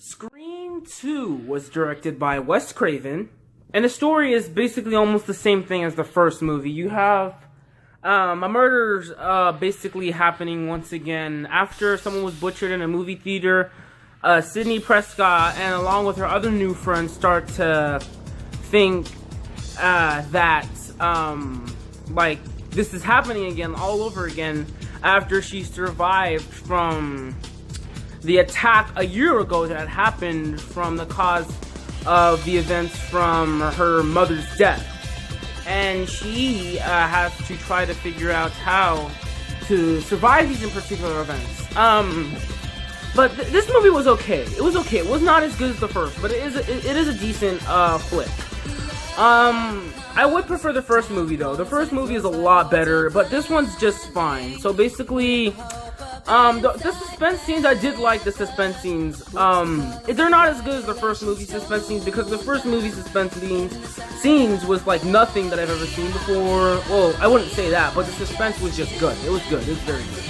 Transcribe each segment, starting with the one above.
Scream 2 was directed by Wes Craven, and the story is basically almost the same thing as the first movie. You have a murder's basically happening once again after someone was butchered in a movie theater. Sidney Prescott and along with her other new friends start to think that like this is happening again all over again after she survived from the attack a year ago that happened from the cause of the events from her mother's death. And she has to try to figure out how to survive these in particular events. But this movie was okay. It was okay. It was not as good as the first, but it is a decent flick. I would prefer the first movie though. The first movie is a lot better, but this one's just fine. So basically, the suspense scenes, I did like the suspense scenes. They're not as good as the first movie suspense scenes because the first movie suspense scenes was like nothing that I've ever seen before. Well, I wouldn't say that, but the suspense was just good. It was good. It was very good.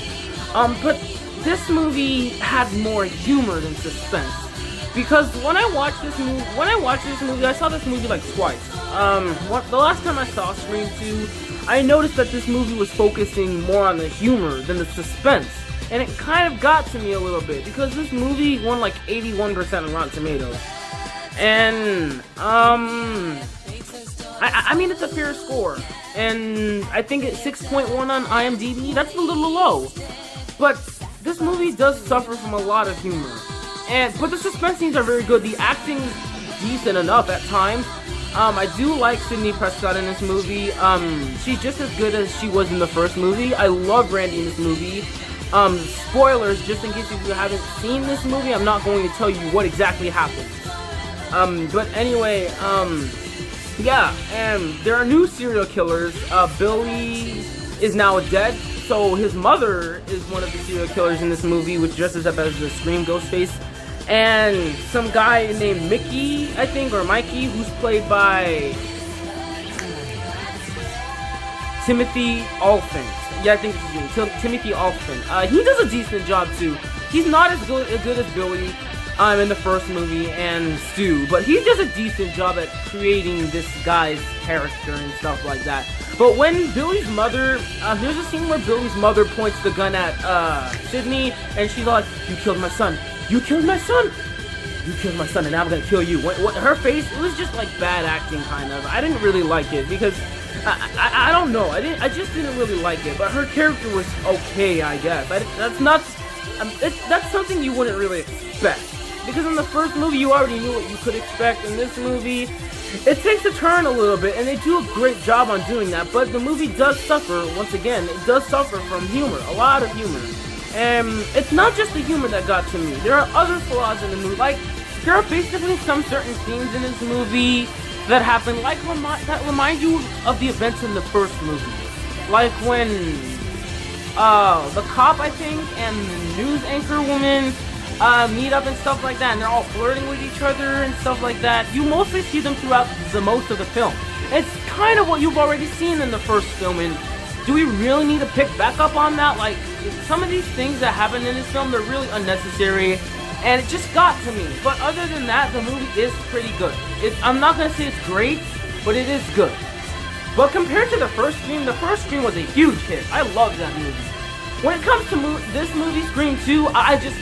But this movie had more humor than suspense. Because when I watched this movie, I saw this movie like twice. The last time I saw Scream 2, I noticed that this movie was focusing more on the humor than the suspense. And it kind of got to me a little bit, because this movie won like 81% on Rotten Tomatoes. And, I mean, it's a fair score. And I think it's 6.1 on IMDb. That's a little low. But this movie does suffer from a lot of humor. But the suspense scenes are very good. The acting's decent enough at times. I do like Sidney Prescott in this movie. She's just as good as she was in the first movie. I love Randy in this movie. Spoilers, just in case you haven't seen this movie, I'm not going to tell you what exactly happens. But anyway, yeah, and there are new serial killers. Billy is now dead, so his mother is one of the serial killers in this movie, which dresses up as the Scream Ghostface. And some guy named Mickey, I think, or Mikey, who's played by Timothy Olyphant. Yeah, I think it's his name, Timothy Olyphant. He does a decent job too. He's not as good as Billy in the first movie and Stu, but he does a decent job at creating this guy's character and stuff like that. But when Billy's mother, there's a scene where Billy's mother points the gun at Sidney, and she's like, "You killed my son. You killed my son. You killed my son, and now I'm gonna kill you." What her face, it was just like bad acting, kind of. I didn't really like it because I don't know. I just didn't really like it. But her character was okay, I guess. That's something you wouldn't really expect, because in the first movie you already knew what you could expect. In this movie, it takes a turn a little bit, and they do a great job on doing that. But the movie does suffer, once again, it does suffer from humor, a lot of humor. And it's not just the humor that got to me. There are other flaws in the movie. Like, there are basically some certain scenes in this movie that happen, like, that remind you of the events in the first movie. Like when the cop, I think, and the news anchor woman meet up and stuff like that, and they're all flirting with each other and stuff like that. You mostly see them throughout the most of the film. It's kind of what you've already seen in the first film, and do we really need to pick back up on that? Like, some of these things that happen in this film, they're really unnecessary, and it just got to me. But other than that, the movie is pretty good. I'm not going to say it's great, but it is good. But compared to the first Scream was a huge hit. I love that movie. When it comes to this movie, Scream 2, I think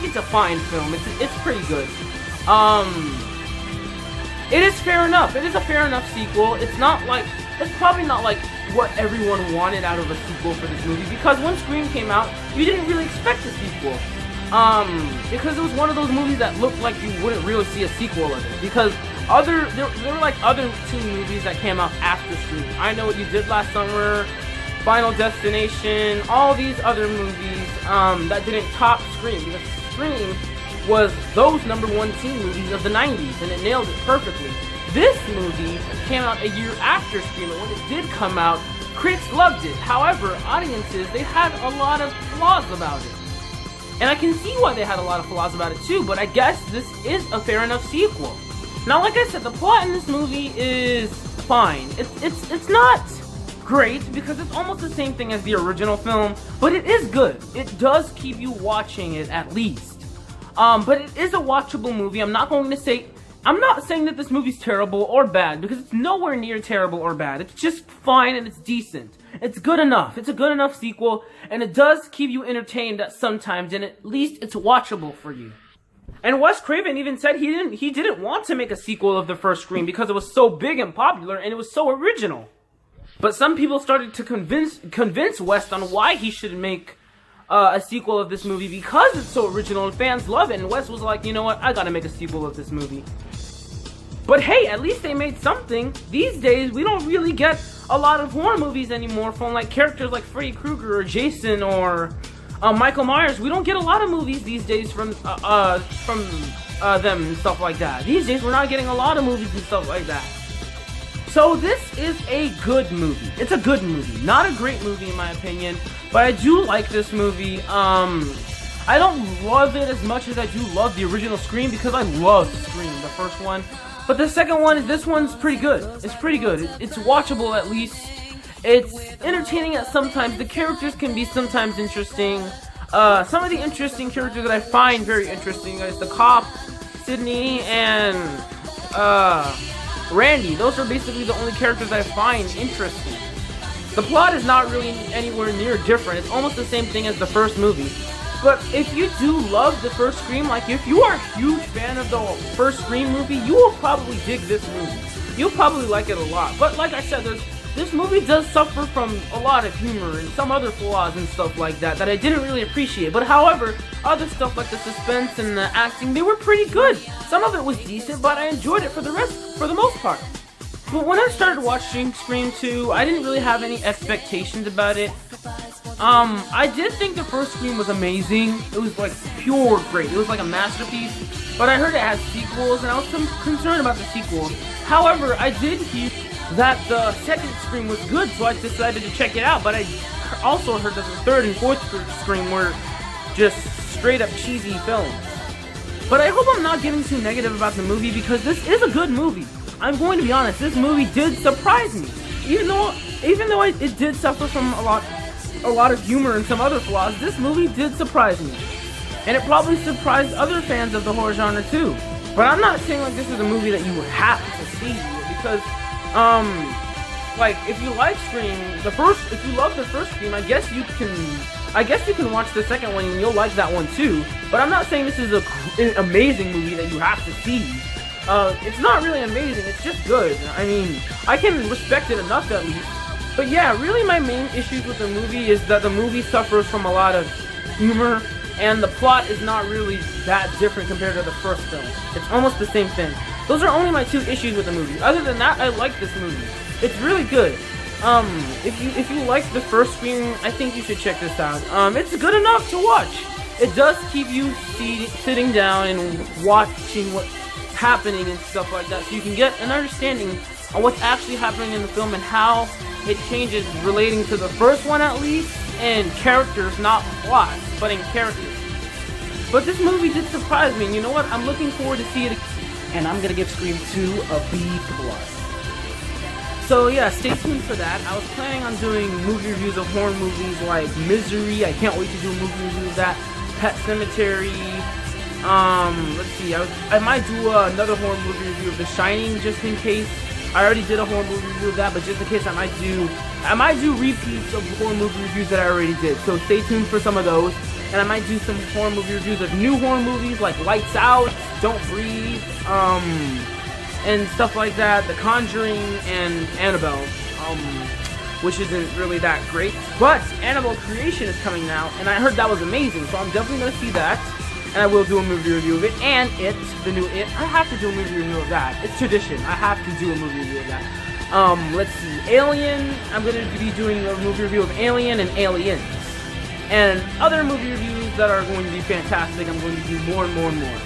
it's a fine film. It's pretty good. It is fair enough. It is a fair enough sequel. It's probably not like what everyone wanted out of a sequel for this movie, because when Scream came out, you didn't really expect a sequel. Because it was one of those movies that looked like you wouldn't really see a sequel of it. Because there were like other teen movies that came out after Scream. I Know What You Did Last Summer, Final Destination, all these other movies that didn't top Scream, because Scream was those #1 teen movies of the 90s, and it nailed it perfectly. This movie came out a year after Scream, and when it did come out, critics loved it. However, audiences, they had a lot of flaws about it. And I can see why they had a lot of flaws about it too, but I guess this is a fair enough sequel. Now, like I said, the plot in this movie is fine. It's not great, because it's almost the same thing as the original film, but it is good. It does keep you watching it at least. But it is a watchable movie. I'm not saying that this movie's terrible or bad, because it's nowhere near terrible or bad. It's just fine and it's decent. It's good enough. It's a good enough sequel, and it does keep you entertained at sometimes, and at least it's watchable for you. And Wes Craven even said he didn't want to make a sequel of the first Scream because it was so big and popular and it was so original. But some people started to convince Wes on why he should make a sequel of this movie because it's so original and fans love it. And Wes was like, you know what, I gotta make a sequel of this movie. But hey, at least they made something. These days, we don't really get a lot of horror movies anymore from like characters like Freddy Krueger or Jason or Michael Myers. We don't get a lot of movies these days from them and stuff like that. These days, we're not getting a lot of movies and stuff like that. So this is a good movie. It's a good movie. Not a great movie in my opinion, but I do like this movie. I don't love it as much as I do love the original Scream because I love Scream, the first one. But the second one, this one's pretty good. It's pretty good. It's watchable at least. It's entertaining at sometimes. The characters can be sometimes interesting. Some of the interesting characters that I find very interesting is the cop, Sidney, and Randy. Those are basically the only characters I find interesting. The plot is not really anywhere near different. It's almost the same thing as the first movie. But if you do love the first Scream, like if you are a huge fan of the first Scream movie, you will probably dig this movie. You'll probably like it a lot. But like I said, this movie does suffer from a lot of humor and some other flaws and stuff like that I didn't really appreciate. But however, other stuff like the suspense and the acting, they were pretty good. Some of it was decent, but I enjoyed it for the most part. But when I started watching Scream 2, I didn't really have any expectations about it. I did think the first Scream was amazing. It was like pure great. It was like a masterpiece. But I heard it had sequels, and I was concerned about the sequels. However, I did hear that the second Scream was good, so I decided to check it out. But I also heard that the third and fourth Scream were just straight up cheesy films. But I hope I'm not getting too negative about the movie because this is a good movie. I'm going to be honest, this movie did surprise me. Even though it did suffer from a lot of humor and some other flaws, this movie did surprise me. And it probably surprised other fans of the horror genre too. But I'm not saying like this is a movie that you would have to see because like if you like Scream, if you love the first Scream, I guess you can watch the second one and you'll like that one too. But I'm not saying this is an amazing movie that you have to see. It's not really amazing, it's just good. I mean, I can respect it enough at least. But yeah, really my main issues with the movie is that the movie suffers from a lot of humor, and the plot is not really that different compared to the first film. It's almost the same thing. Those are only my two issues with the movie. Other than that, I like this movie. It's really good. If you like the first Scream, I think you should check this out. It's good enough to watch. It does keep you sitting down and watching what's happening and stuff like that, so you can get an understanding on what's actually happening in the film and how it changes relating to the first one at least, and characters, not plot, but in characters. But this movie did surprise me, and you know what? I'm looking forward to see it, and I'm gonna give Scream 2 a B+. So yeah, stay tuned for that. I was planning on doing movie reviews of horror movies like Misery. I can't wait to do a movie review of that. Pet Sematary. Let's see. I might do another horror movie review of The Shining just in case. I already did a horror movie review of that, but just in case I might do repeats of horror movie reviews that I already did. So stay tuned for some of those. And I might do some horror movie reviews of new horror movies like Lights Out, Don't Breathe, and stuff like that. The Conjuring and Annabelle, which isn't really that great. But Annabelle Creation is coming now, and I heard that was amazing, so I'm definitely going to see that. And I will do a movie review of it. And It, the new It, I have to do a movie review of that. It's tradition. I have to do a movie review of that. Let's see. Alien. I'm going to be doing a movie review of Alien and Aliens. And other movie reviews that are going to be fantastic. I'm going to do more and more and more.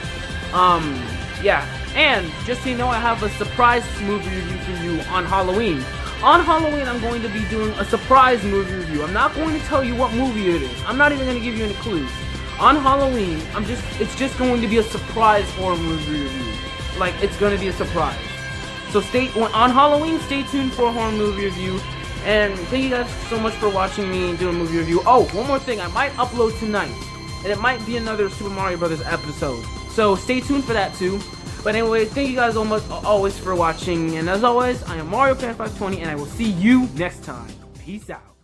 Yeah. And just so you know, I have a surprise movie review for you on Halloween. On Halloween, I'm going to be doing a surprise movie review. I'm not going to tell you what movie it is. I'm not even going to give you any clues. On Halloween, it's just going to be a surprise horror movie review. Like, it's going to be a surprise. So on Halloween, stay tuned for a horror movie review. And thank you guys so much for watching me do a movie review. Oh, one more thing, I might upload tonight. and it might be another Super Mario Brothers episode. So stay tuned for that too. But anyway, thank you guys always for watching, and as always, I am Mario Fan 520, and I will see you next time. Peace out.